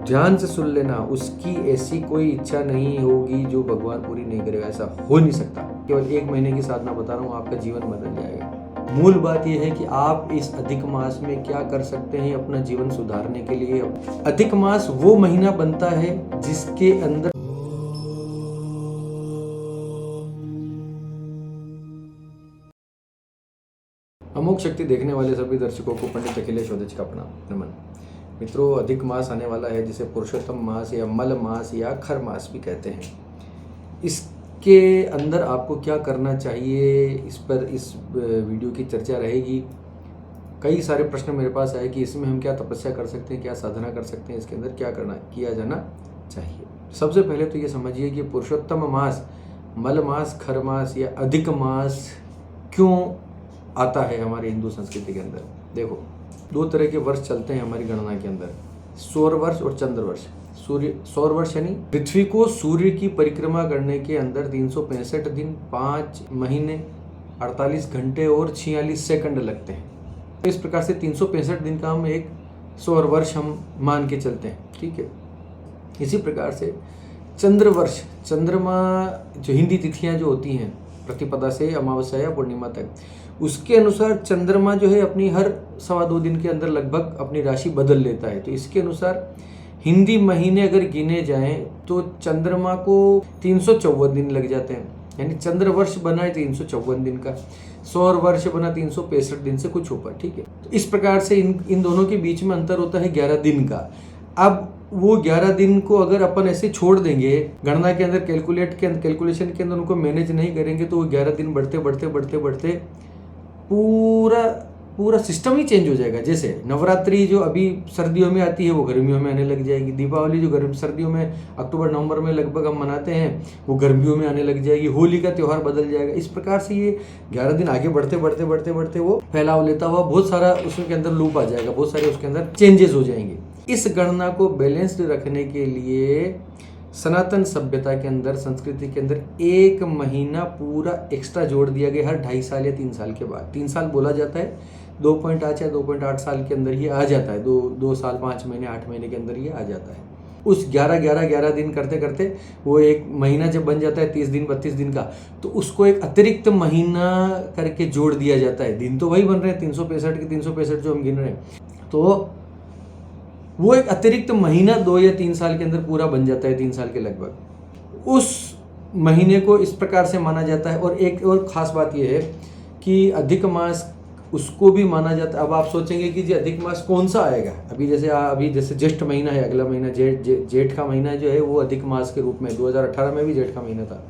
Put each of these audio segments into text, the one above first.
ध्यान से सुन लेना, उसकी ऐसी कोई इच्छा नहीं होगी जो भगवान पूरी नहीं करेगा, ऐसा हो नहीं सकता। केवल 1 महीने की साधना बता रहा हूँ, आपका जीवन बदल जाएगा। मूल बात यह है कि आप इस अधिक मास में क्या कर सकते हैं अपना जीवन सुधारने के लिए। अधिक मास वो महीना बनता है जिसके अंदर अमोघ शक्ति देखने वाले सभी दर्शकों को पंडित अखिलेश वैद्य का प्रणाम नमन। मित्रों, अधिक मास आने वाला है जिसे पुरुषोत्तम मास या मल मास या खर मास भी कहते हैं। इसके अंदर आपको क्या करना चाहिए, इस पर इस वीडियो की चर्चा रहेगी। कई सारे प्रश्न मेरे पास आए कि इसमें हम क्या तपस्या कर सकते हैं, क्या साधना कर सकते हैं, इसके अंदर क्या किया जाना चाहिए। सबसे पहले तो ये समझिए कि पुरुषोत्तम मास, मल मास, खर मास या अधिक मास क्यों आता है हमारे हिंदू संस्कृति के अंदर। देखो, 2 तरह के वर्ष चलते हैं हमारी गणना के अंदर, सौर वर्ष और चंद्र वर्ष। सौर वर्ष यानी पृथ्वी को सूर्य की परिक्रमा करने के अंदर 365 दिन, 5 महीने, 48 घंटे और 46 सेकंड लगते हैं। तो इस प्रकार से 365 दिन का हम एक सौर वर्ष हम मान के चलते हैं, ठीक है। इसी प्रकार से चंद्र वर्ष, चंद्रमा जो हिंदी तिथियां जो होती हैं प्रतिपदा से अमावस्या या पूर्णिमा तक, उसके अनुसार चंद्रमा जो है अपनी हर 2.25 दिन के अंदर लगभग अपनी राशि बदल लेता है। तो इसके अनुसार हिंदी महीने अगर गिने जाएं तो चंद्रमा को 354 दिन लग जाते हैं, यानी चंद्र वर्ष बना है 354 दिन का, सौर वर्ष बना 365 दिन से कुछ ऊपर, ठीक है। तो इस प्रकार से इन दोनों के बीच में अंतर होता है 11 दिन का। अब वो 11 दिन को अगर अपन ऐसे छोड़ देंगे गणना के अंदर, कैलकुलेशन के अंदर उनको मैनेज नहीं करेंगे, तो वो 11 दिन बढ़ते बढ़ते बढ़ते बढ़ते पूरा सिस्टम ही चेंज हो जाएगा। जैसे नवरात्रि जो अभी सर्दियों में आती है वो गर्मियों में आने लग जाएगी। दीपावली जो सर्दियों में अक्टूबर नवंबर में लगभग हम मनाते हैं वो गर्मियों में आने लग जाएगी। होली का त्यौहार बदल जाएगा। इस प्रकार से ये 11 दिन आगे बढ़ते बढ़ते बढ़ते बढ़ते वो फैलाव लेता हुआ बहुत सारा उसके अंदर लूप आ जाएगा, बहुत सारे उसके अंदर चेंजेस हो जाएंगे। इस गणना को बैलेंस्ड रखने के लिए सनातन सभ्यता के अंदर, संस्कृति के अंदर 1 महीना पूरा एक्स्ट्रा जोड़ दिया गया हर 2.5 साल या 3 साल के बाद। 3 साल बोला जाता है, 2.8 या 2.8 साल के अंदर ये आ जाता है। 2 साल 5 महीने 8 महीने के अंदर ये आ जाता है। उस 11 दिन करते करते वो 1 महीना जब बन जाता है 30 दिन 32 दिन का, तो उसको एक अतिरिक्त महीना करके जोड़ दिया जाता है। दिन तो वही बन रहे हैं 365 के 365 जो हम गिन रहे हैं, तो वो एक अतिरिक्त महीना 2 या 3 साल के अंदर पूरा बन जाता है, 3 साल के लगभग। उस महीने को इस प्रकार से माना जाता है। और एक और ख़ास बात यह है कि अधिक मास उसको भी माना जाता है। अब आप सोचेंगे कि जी अधिक मास कौन सा आएगा, अभी जैसे ज्येष्ठ महीना है, अगला महीना जेठ का महीना जो है वो अधिक मास के रूप में 2018 में भी जेठ का महीना था,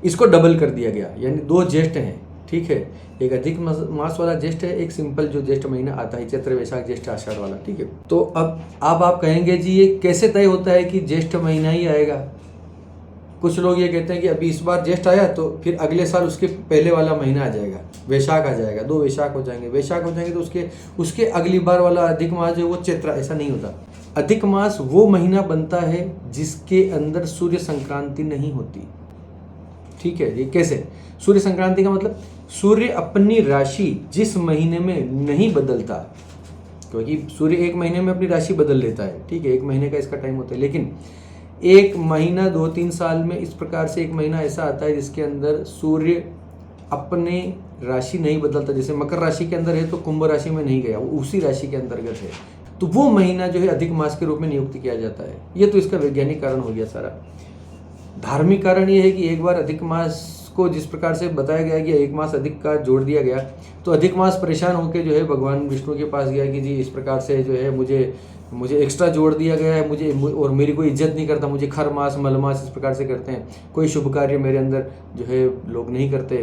इसको डबल कर दिया गया, यानी 2 ज्येष्ठ हैं, ठीक है। एक अधिक मास वाला ज्येष्ठ है, एक सिंपल जो ज्येष्ठ महीना आता है, चैत्र वैशाख ज्येष्ठ आषाढ़ वाला, ठीक है। तो अब आप कहेंगे जी ये कैसे तय होता है कि ज्येष्ठ महीना ही आएगा। कुछ लोग ये कहते हैं कि अभी इस बार ज्येष्ठ आया तो फिर अगले साल उसके पहले वाला महीना आ जाएगा, वैशाख आ जाएगा, 2 वैशाख हो जाएंगे तो उसके अगली बार वाला अधिक मास जो वो चैत्र। ऐसा नहीं होता। अधिक मास वो महीना बनता है जिसके अंदर सूर्य संक्रांति नहीं होती, ठीक है। ये कैसे? सूर्य संक्रांति का मतलब सूर्य अपनी राशि जिस महीने में नहीं बदलता, क्योंकि सूर्य 1 महीने में अपनी राशि बदल लेता है, ठीक है, 1 महीने का इसका टाइम होता है। लेकिन 1 महीना 2-3 साल में इस प्रकार से 1 महीना ऐसा आता है जिसके अंदर सूर्य अपने राशि नहीं बदलता। जैसे मकर राशि के अंदर है तो कुंभ राशि में नहीं गया, वो उसी राशि के अंतर्गत है, तो वो महीना जो है अधिक मास के रूप में नियुक्त किया जाता है। ये तो इसका वैज्ञानिक कारण हो गया सारा। धार्मिक कारण ये है कि एक बार अधिक मास को जिस प्रकार से बताया गया कि 1 मास अधिक का जोड़ दिया गया, तो अधिक मास परेशान होकर जो है भगवान विष्णु के पास गया कि जी इस प्रकार से जो है मुझे एक्स्ट्रा जोड़ दिया गया है, मुझे और मेरी कोई इज्जत नहीं करता, मुझे खर मास मल मास इस प्रकार से करते हैं, कोई शुभ कार्य मेरे अंदर जो है लोग नहीं करते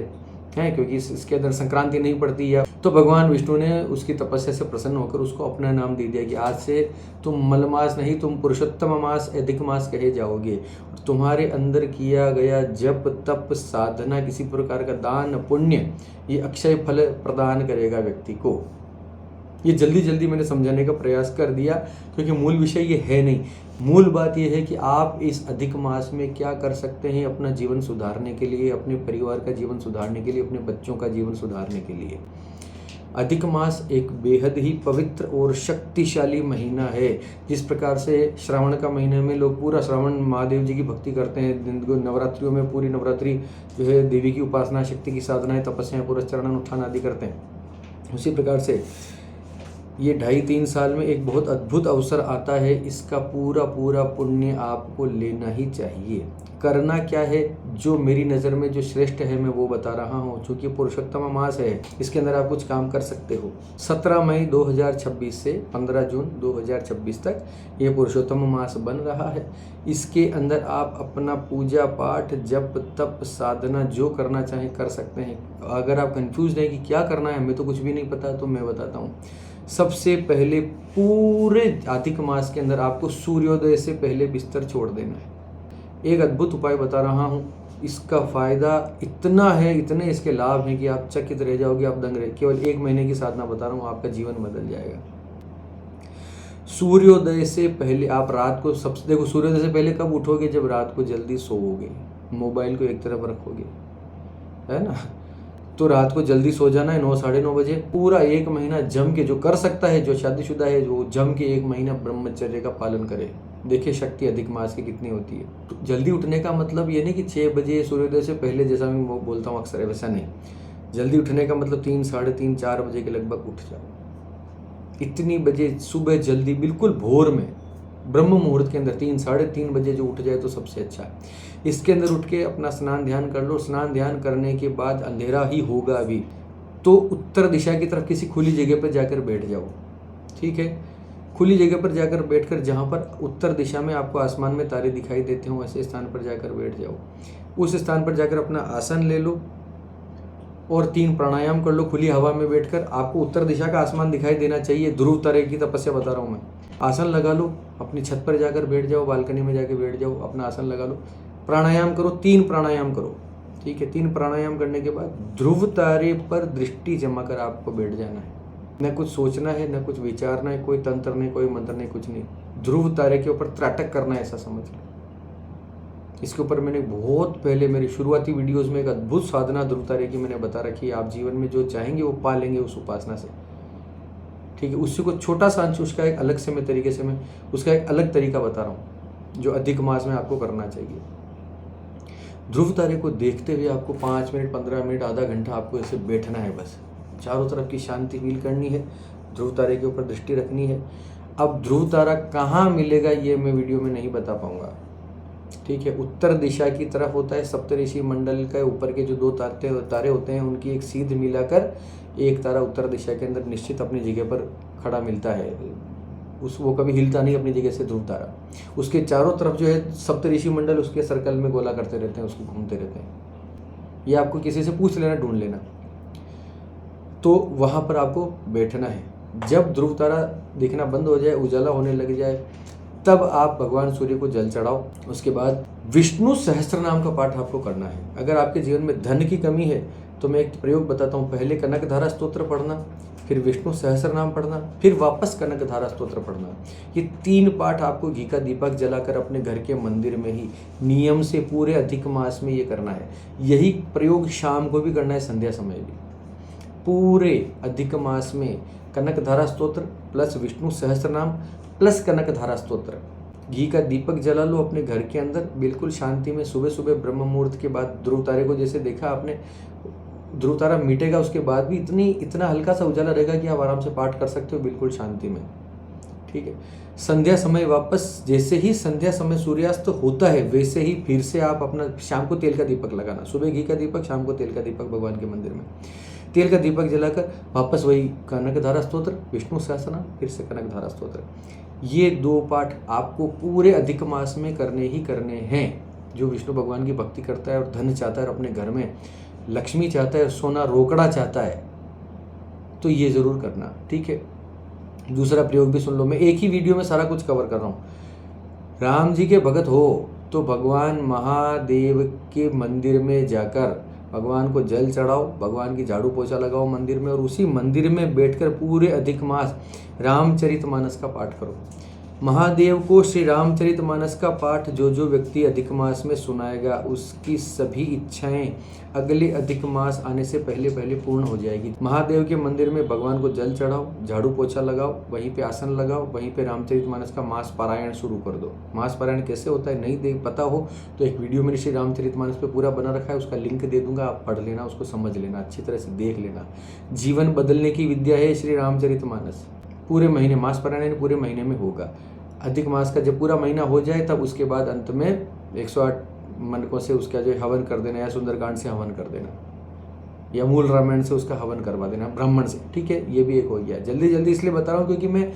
हैं, क्योंकि इसके अंदर संक्रांति नहीं पड़ती है। तो भगवान विष्णु ने उसकी तपस्या से प्रसन्न होकर उसको अपना नाम दे दिया कि आज से तुम मल मास नहीं, तुम पुरुषोत्तम मास अधिक मास कहे जाओगे। तुम्हारे अंदर किया गया जप तप साधना, किसी प्रकार का दान पुण्य, ये अक्षय फल प्रदान करेगा व्यक्ति को। ये जल्दी मैंने समझाने का प्रयास कर दिया, क्योंकि मूल विषय ये है नहीं। मूल बात यह है कि आप इस अधिक मास में क्या कर सकते हैं अपना जीवन सुधारने के लिए, अपने परिवार का जीवन सुधारने के लिए, अपने बच्चों का जीवन सुधारने के लिए। अधिक मास एक बेहद ही पवित्र और शक्तिशाली महीना है। जिस प्रकार से श्रावण का महीने में लोग पूरा श्रावण महादेव जी की भक्ति करते हैं, दिन को नवरात्रियों में पूरी नवरात्रि जो है देवी की उपासना, शक्ति की साधनाएं, तपस्याएं, पूरा चरण उत्थान आदि करते हैं, उसी प्रकार से ये 2.5-3 साल में एक बहुत अद्भुत अवसर आता है। इसका पूरा पूरा पुण्य आपको लेना ही चाहिए। करना क्या है, जो मेरी नज़र में जो श्रेष्ठ है मैं वो बता रहा हूँ। चूँकि पुरुषोत्तम मास है, इसके अंदर आप कुछ काम कर सकते हो। 17 मई 2026 से 15 जून 2026 तक ये पुरुषोत्तम मास बन रहा है। इसके अंदर आप अपना पूजा पाठ, जप तप, साधना जो करना चाहें कर सकते हैं। अगर आप कंफ्यूज हैं कि क्या करना है, हमें तो कुछ भी नहीं पता, तो मैं बताता हूँ। सबसे पहले पूरे अधिक मास के अंदर आपको सूर्योदय से पहले बिस्तर छोड़ देना है। एक अद्भुत उपाय बता रहा हूँ, इसका फ़ायदा इतना है, इतने इसके लाभ हैं कि आप चकित रह जाओगे, आप दंग रहे। केवल 1 महीने की साधना बता रहा हूँ, आपका जीवन बदल जाएगा। सूर्योदय से पहले आप रात को सबसे देखो, सूर्योदय से पहले कब उठोगे, जब रात को जल्दी सोओगे, मोबाइल को एक तरफ रखोगे, है ना। तो रात को जल्दी सो जाना है, 9-9:30 बजे। पूरा 1 महीना जम के, जो कर सकता है, जो शादीशुदा है, जो जम के 1 महीना ब्रह्मचर्य का पालन करे। देखिए शक्ति अधिक मास की कितनी होती है। तो जल्दी उठने का मतलब ये नहीं कि 6 बजे सूर्योदय से पहले, जैसा मैं बोलता हूँ अक्सर, वैसा नहीं। जल्दी उठने का मतलब 3, 3:30, 4 बजे के लगभग उठ जाओ। इतनी बजे सुबह जल्दी, बिल्कुल भोर में, ब्रह्म मुहूर्त के अंदर 3-3:30 बजे जो उठ जाए तो सबसे अच्छा है। इसके अंदर उठ के अपना स्नान ध्यान कर लो। स्नान ध्यान करने के बाद अंधेरा ही होगा अभी, तो उत्तर दिशा की तरफ किसी खुली जगह पर जाकर बैठ जाओ। ठीक है, खुली जगह पर जाकर बैठकर, जहाँ पर उत्तर दिशा में आपको आसमान में तारे दिखाई देते हो, ऐसे स्थान पर जाकर बैठ जाओ। उस स्थान पर जाकर अपना आसन ले लो और 3 प्राणायाम कर लो खुली हवा में बैठकर। आपको उत्तर दिशा का आसमान दिखाई देना चाहिए। ध्रुव तारे की तपस्या बता रहा हूँ मैं। आसन लगा लो, अपनी छत पर जाकर बैठ जाओ, बालकनी में जाकर बैठ जाओ, अपना आसन लगा लो, प्राणायाम करो, 3 प्राणायाम करो। ठीक है, 3 प्राणायाम करने के बाद ध्रुव तारे पर दृष्टि जमा कर आपको बैठ जाना है। न कुछ सोचना है, न कुछ विचारना है, कोई तंत्र नहीं, कोई मंत्र नहीं, कुछ नहीं। ध्रुव तारे के ऊपर त्राटक करना है, ऐसा समझ लो। इसके ऊपर मैंने बहुत पहले मेरी शुरुआती वीडियोस में एक अद्भुत साधना ध्रुव तारे की मैंने बता रखी है। आप जीवन में जो चाहेंगे वो पा लेंगे उस उपासना से। ठीक है, उससे कुछ छोटा सा अंश, उसका एक अलग से मैं तरीके से मैं उसका एक अलग तरीका बता रहा हूँ जो अधिक मास में आपको करना चाहिए। ध्रुव तारे को देखते हुए आपको 5 मिनट, 15 मिनट, आधा घंटा आपको ऐसे बैठना है। बस चारों तरफ की शांति फील करनी है, ध्रुव तारे के ऊपर दृष्टि रखनी है। अब ध्रुव तारा कहाँ मिलेगा ये मैं वीडियो में नहीं बता पाऊंगा। ठीक है, उत्तर दिशा की तरफ होता है। सप्तऋषि मंडल के ऊपर के जो 2 तारे होते हैं, उनकी एक सीध मिलाकर एक तारा उत्तर दिशा के अंदर निश्चित अपनी जगह पर खड़ा मिलता है। वो कभी हिलता नहीं अपनी जगह से, ध्रुव तारा। उसके चारों तरफ जो है सप्तऋषि मंडल उसके सर्कल में गोला करते रहते हैं, उसको घूमते रहते हैं। ये आपको किसी से पूछ लेना, ढूंढ लेना। तो वहाँ पर आपको बैठना है। जब ध्रुव तारा दिखना बंद हो जाए, उजाला होने लग जाए, तब आप भगवान सूर्य को जल चढ़ाओ। उसके बाद विष्णु सहस्त्र नाम का पाठ आपको करना है। अगर आपके जीवन में धन की कमी है तो मैं एक प्रयोग बताता हूँ। पहले कनकधारा स्तोत्र पढ़ना, फिर विष्णु सहस्त्र नाम पढ़ना, फिर वापस कनकधारा स्तोत्र पढ़ना। ये 3 पाठ आपको घी का दीपक जलाकर अपने घर के मंदिर में ही नियम से पूरे अधिक मास में ये करना है। यही प्रयोग शाम को भी करना है, संध्या समय भी। पूरे अधिक मास में कनकधारा स्तोत्र प्लस विष्णु सहस्त्र नाम प्लस कनकधारा स्तोत्र, घी का दीपक जला लो अपने घर के अंदर, बिल्कुल शांति में। सुबह सुबह ब्रह्म मुहूर्त के बाद ध्रुव तारे को जैसे देखा आपने, ध्रुव तारा मिटेगा उसके बाद भी इतना हल्का सा उजाला रहेगा कि आप आराम से पाठ कर सकते हो बिल्कुल शांति में। ठीक है, संध्या समय वापस, जैसे ही संध्या समय सूर्यास्त होता है वैसे ही फिर से आप अपना शाम को तेल का दीपक लगाना। सुबह घी का दीपक, शाम को तेल का दीपक भगवान के मंदिर में। तेल का दीपक जलाकर वापस वही कनकधारा स्तोत्र, विष्णु सहस्रनाम, फिर से कनकधारा स्तोत्र। ये 2 पाठ आपको पूरे अधिक मास में करने ही करने हैं। जो विष्णु भगवान की भक्ति करता है और धन चाहता है, अपने घर में लक्ष्मी चाहता है, सोना रोकड़ा चाहता है, तो ये ज़रूर करना। ठीक है, दूसरा प्रयोग भी सुन लो। मैं एक ही वीडियो में सारा कुछ कवर कर रहा हूँ। राम जी के भगत हो तो भगवान महादेव के मंदिर में जाकर भगवान को जल चढ़ाओ, भगवान की झाड़ू पोछा लगाओ मंदिर में, और उसी मंदिर में बैठकर पूरे अधिक मास रामचरितमानस का पाठ करो। महादेव को श्री रामचरितमानस का पाठ जो जो व्यक्ति अधिक मास में सुनाएगा उसकी सभी इच्छाएं अगले अधिक मास आने से पहले पहले पूर्ण हो जाएगी। महादेव के मंदिर में भगवान को जल चढ़ाओ, झाड़ू पोछा लगाओ, वहीं पे आसन लगाओ, वहीं पे रामचरितमानस का मास पारायण शुरू कर दो। मास पारायण कैसे होता है नहीं दे पता हो तो एक वीडियो मैंने श्री रामचरितमानस पे पूरा बना रखा है, उसका लिंक दे दूंगा, आप पढ़ लेना, उसको समझ लेना, अच्छी तरह से देख लेना। जीवन बदलने की विद्या है श्री रामचरितमानस। पूरे महीने मास पारायण पूरे महीने में होगा। अधिक मास का जब पूरा महीना हो जाए तब उसके बाद अंत में 108 मनकों से उसका जो हवन कर देना, या सुंदरकांड से हवन कर देना, या मूल रामायण से उसका हवन करवा देना, ब्राह्मण से। ठीक है, ये भी एक हो गया। जल्दी जल्दी इसलिए बता रहा हूँ क्योंकि मैं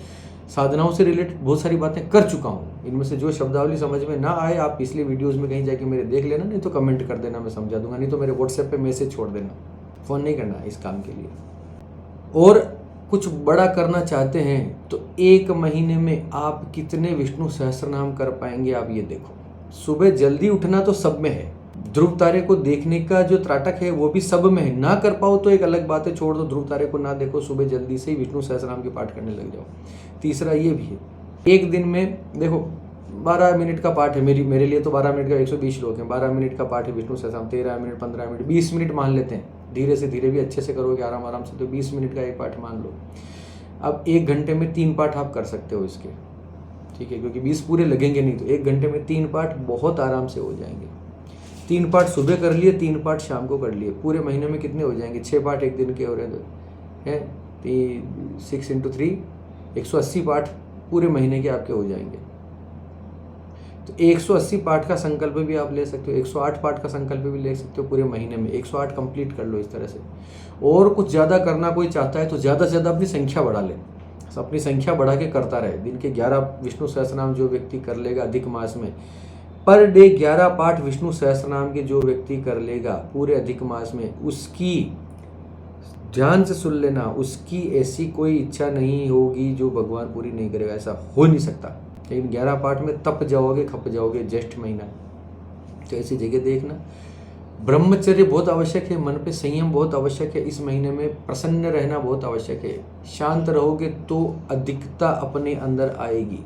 साधनाओं से रिलेटेड बहुत सारी बातें कर चुका हूँ। इनमें से जो शब्दावली समझ में ना आए आप पिछले वीडियोस में कहीं जाके मेरे देख लेना, नहीं तो कमेंट कर देना, मैं समझा दूंगा, नहीं तो मेरे व्हाट्सएप पे मैसेज छोड़ देना। फ़ोन नहीं करना इस काम के लिए। और कुछ बड़ा करना चाहते हैं तो 1 महीने में आप कितने विष्णु सहस्त्रनाम कर पाएंगे आप ये देखो। सुबह जल्दी उठना तो सब में है, ध्रुव तारे को देखने का जो त्राटक है वो भी सब में है। ना कर पाओ तो एक अलग बात है, छोड़ दो, ध्रुव तारे को ना देखो, सुबह जल्दी से ही विष्णु सहस्त्रनाम के पाठ करने लग जाओ। तीसरा ये भी है, एक दिन में देखो 12 मिनट का पाठ है, मेरे लिए तो 12 मिनट का 120 श्लोक है, 12 मिनट का पाठ है Vishnu Sahasranama, 13 minute, 15 minute, 20 minute मान लेते हैं। धीरे से धीरे भी अच्छे से करोगे आराम आराम से तो 20 मिनट का एक पाठ मान लो। अब 1 घंटे में 3 पाठ आप कर सकते हो इसके, ठीक है, क्योंकि 20 पूरे लगेंगे नहीं, तो 1 घंटे में 3 पाठ बहुत आराम से हो जाएंगे। 3 पाठ सुबह कर लिए, 3 पाठ शाम को कर लिए, पूरे महीने में कितने हो जाएंगे? 6 पाठ एक दिन के हो रहे हैं, 6 × 3 180 पाठ पूरे महीने के आपके हो जाएंगे। तो 180 पाठ का संकल्प भी आप ले सकते हो, 108 पाठ का संकल्प भी ले सकते हो पूरे महीने में। 108 कंप्लीट कर लो इस तरह से। और कुछ ज़्यादा करना कोई चाहता है तो ज़्यादा से ज़्यादा अपनी संख्या बढ़ा ले, अपनी संख्या बढ़ा के करता रहे। दिन के 11 विष्णु सहस्त्रनाम जो व्यक्ति कर लेगा अधिक मास में, पर डे 11 पाठ विष्णु सहस्त्रनाम के जो व्यक्ति कर लेगा पूरे अधिक मास में, उसकी ध्यान से सुन लेना, उसकी ऐसी कोई इच्छा नहीं होगी जो भगवान पूरी नहीं करेगा, ऐसा हो नहीं सकता। लेकिन 11 पाठ में तप जाओगे, खप जाओगे, ज्येष्ठ महीना, तो ऐसी जगह देखना। ब्रह्मचर्य बहुत आवश्यक है, मन पे संयम बहुत आवश्यक है, इस महीने में प्रसन्न रहना बहुत आवश्यक है। शांत रहोगे तो अधिकता अपने अंदर आएगी।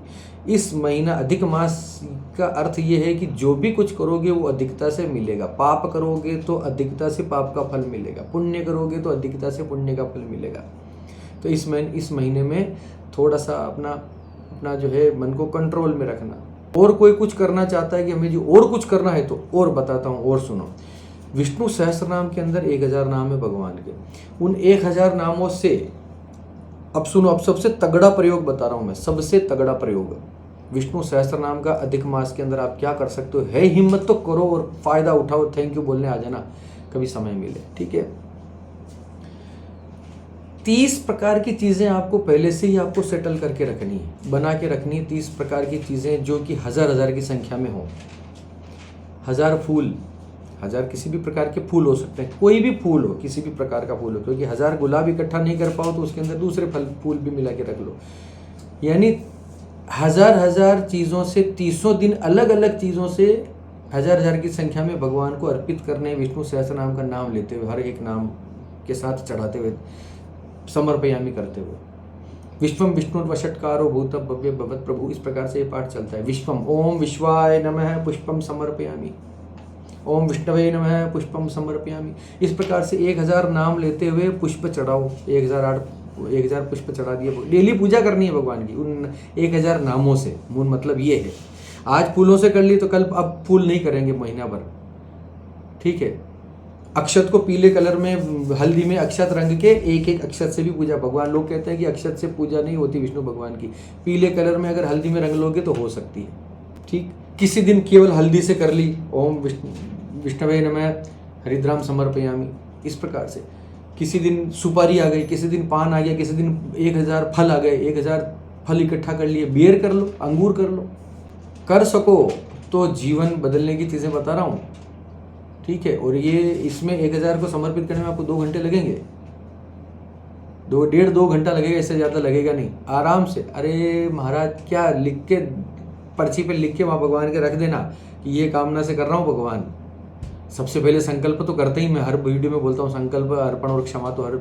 इस महीना अधिक मास का अर्थ ये है कि जो भी कुछ करोगे वो अधिकता से मिलेगा। पाप करोगे तो अधिकता से पाप का फल मिलेगा, पुण्य करोगे तो अधिकता से पुण्य का फल मिलेगा। तो इस महीने में थोड़ा सा अपना जो है मन को कंट्रोल में रखना। और कोई कुछ करना चाहता है कि हमें जो और कुछ करना है तो और बताता हूँ, और सुनो। विष्णु सहस्त्रनाम के अंदर 1000 नाम है भगवान के। उन 1000 नामों से अब सुनो, अब सबसे तगड़ा प्रयोग बता रहा हूं मैं, सबसे तगड़ा प्रयोग विष्णु सहस्त्रनाम का अधिक मास के अंदर आप क्या कर सकते हो। है हिम्मत तो करो और फायदा उठाओ, थैंक यू बोलने आ जाना कभी समय मिले, ठीक है। 30 प्रकार की चीजें आपको पहले से ही आपको सेटल करके रखनी है, बना के रखनी है। 30 प्रकार की चीजें जो कि हजार की संख्या में हो। 1000 फूल, 1000 किसी भी प्रकार के फूल हो सकते हैं, कोई भी फूल हो, किसी भी प्रकार का फूल हो, क्योंकि 1000 गुलाब इकट्ठा नहीं कर पाओ तो उसके अंदर दूसरे फूल भी मिला के रख लो। यानी 1000 चीज़ों से 300 दिन अलग अलग चीज़ों से 1000 की संख्या में भगवान को अर्पित करने, विष्णु सहस्त्रनाम का नाम लेते हुए, हर एक नाम के साथ चढ़ाते हुए, समर्पयामी करते हुए। विश्वम विष्णु वषट्कारो भूत भव्य भवत प्रभु, इस प्रकार से ये पाठ चलता है। विश्वम ओम विश्वाय नमः पुष्पम समर्पयामी, ओम विष्णवे नमः पुष्पम समर्पयामी। इस प्रकार से 1000 नाम लेते हुए पुष्प चढ़ाओ। 1000 पुष्प चढ़ा दिए। डेली पूजा करनी है भगवान की उन 1000 नामों से। मूल मतलब ये है, आज फूलों से कर ली तो कल अब फूल नहीं करेंगे महीना भर, ठीक है। अक्षत को पीले कलर में, हल्दी में अक्षत रंग के एक अक्षत से भी पूजा। भगवान, लोग कहते हैं कि अक्षत से पूजा नहीं होती विष्णु भगवान की। पीले कलर में अगर हल्दी में रंग लोगे तो हो सकती है, ठीक। किसी दिन केवल हल्दी से कर ली, ओम विष्णवे नमः हरिद्राम समर्पयामी, इस प्रकार से। किसी दिन सुपारी आ गई, किसी दिन पान आ गया, किसी दिन 1000 फल आ गए, 1000 फल इकट्ठा कर लिए। बेर कर लो, अंगूर कर लो, कर सको तो जीवन बदलने की चीज़ें बता रहा हूँ, ठीक है। और ये इसमें 1000 को समर्पित करने में आपको 2 घंटे लगेंगे, 1.5-2 घंटा लगेगा, इससे ज़्यादा लगेगा नहीं, आराम से। अरे महाराज, क्या लिख के पर्ची पे लिख के वहाँ भगवान के रख देना कि ये कामना से कर रहा हूँ भगवान। सबसे पहले संकल्प तो करते ही, मैं हर वीडियो में बोलता हूँ, संकल्प, अर्पण और क्षमा तो हर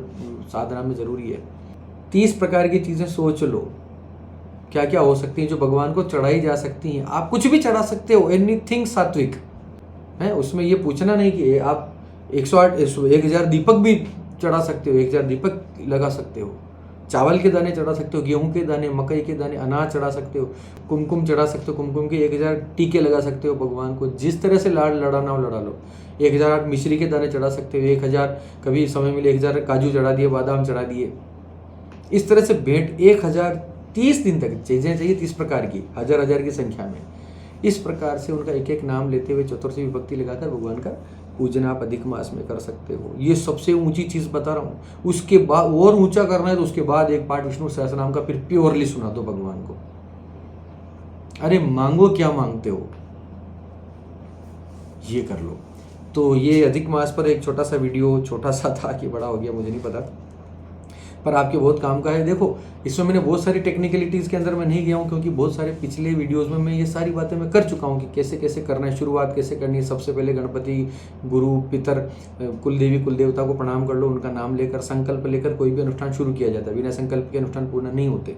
साधना में जरूरी है। 30 प्रकार की चीज़ें सोच लो, क्या क्या हो सकती हैं जो भगवान को चढ़ाई जा सकती हैं। आप कुछ भी चढ़ा सकते हो, एनीथिंग सात्विक है। उसमें ये पूछना नहीं कि आप 108 1000 दीपक भी चढ़ा सकते हो, 1000 दीपक लगा सकते हो, चावल के दाने चढ़ा सकते हो, गेहूं के दाने, मकई के दाने, अनाज चढ़ा सकते हो, कुमकुम चढ़ा सकते हो, कुमकुम के 1000 टीके लगा सकते हो भगवान को। जिस तरह से लाड़ लड़ाना हो लड़ा लो। 1000 आप मिश्री के दाने चढ़ा सकते हो, 1000 कभी समय मिले 1000 काजू चढ़ा दिए, बादाम चढ़ा दिए। इस तरह से भेंट 1000 30 दिन तक चीज़ें चाहिए, 30 प्रकार की, हजार की संख्या में। इस प्रकार से उनका एक एक नाम लेते हुए चतुर्थी विभक्ति लगाकर भगवान का पूजन आप अधिक मास में कर सकते हो। ये सबसे ऊंची चीज़ बता रहा हूँ। उसके बाद और ऊंचा करना है तो उसके बाद एक पाठ विष्णु सहस्त्रनाम का फिर प्योरली सुना दो भगवान को। अरे मांगो, क्या मांगते हो, ये कर लो। तो ये अधिक मास पर एक छोटा सा वीडियो, छोटा सा था कि बड़ा हो गया मुझे नहीं पता, पर आपके बहुत काम का है। देखो इसमें मैंने बहुत सारी टेक्निकलिटीज़ के अंदर मैं नहीं गया हूँ, क्योंकि बहुत सारे पिछले वीडियोस में मैं ये सारी बातें मैं कर चुका हूँ कि कैसे कैसे करना है, शुरुआत कैसे करनी है। सबसे पहले गणपति, गुरु, पितर, कुल देवी, कुल देवता को प्रणाम कर लो, उनका नाम लेकर, संकल्प लेकर कोई भी अनुष्ठान शुरू किया जाता है। बिना संकल्प के अनुष्ठान पूर्ण नहीं होते,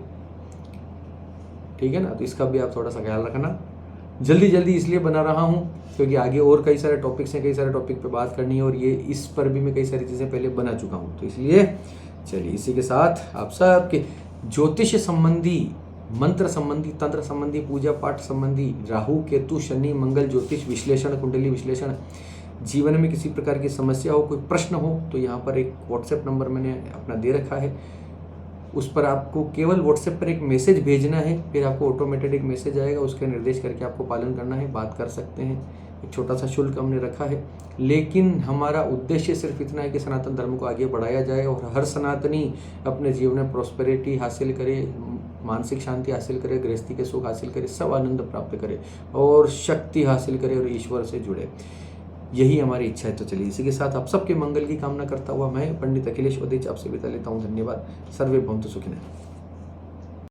ठीक है ना। तो इसका भी आप थोड़ा सा ख्याल रखना। जल्दी जल्दी इसलिए बना रहा हूँ क्योंकि आगे और कई सारे टॉपिक्स हैं, कई सारे टॉपिक पे बात करनी है, और ये इस पर भी मैं कई सारी चीज़ें पहले बना चुका हूँ। तो इसलिए चलिए इसी के साथ आप सब के ज्योतिष संबंधी, मंत्र संबंधी, तंत्र संबंधी, पूजा पाठ संबंधी, राहु केतु शनि मंगल ज्योतिष विश्लेषण, कुंडली विश्लेषण, जीवन में किसी प्रकार की समस्या हो, कोई प्रश्न हो, तो यहाँ पर एक व्हाट्सएप नंबर मैंने अपना दे रखा है। उस पर आपको केवल व्हाट्सएप पर एक मैसेज भेजना है, फिर आपको ऑटोमेटेड एक मैसेज आएगा, उसके निर्देश करके आपको पालन करना है, बात कर सकते हैं। एक छोटा सा शुल्क हमने रखा है, लेकिन हमारा उद्देश्य सिर्फ इतना है कि सनातन धर्म को आगे बढ़ाया जाए और हर सनातनी अपने जीवन में प्रॉस्पेरिटी हासिल करे, मानसिक शांति हासिल करे, गृहस्थी के सुख हासिल करे, सब आनंद प्राप्त करे और शक्ति हासिल करे और ईश्वर से जुड़े। यही हमारी इच्छा है। तो चलिए इसी के साथ आप सबके मंगल की कामना करता हुआ मैं पंडित अखिलेश वदिच आपसे विदा लेता हूँ। धन्यवाद। सर्वे भवन्तु सुखिनः।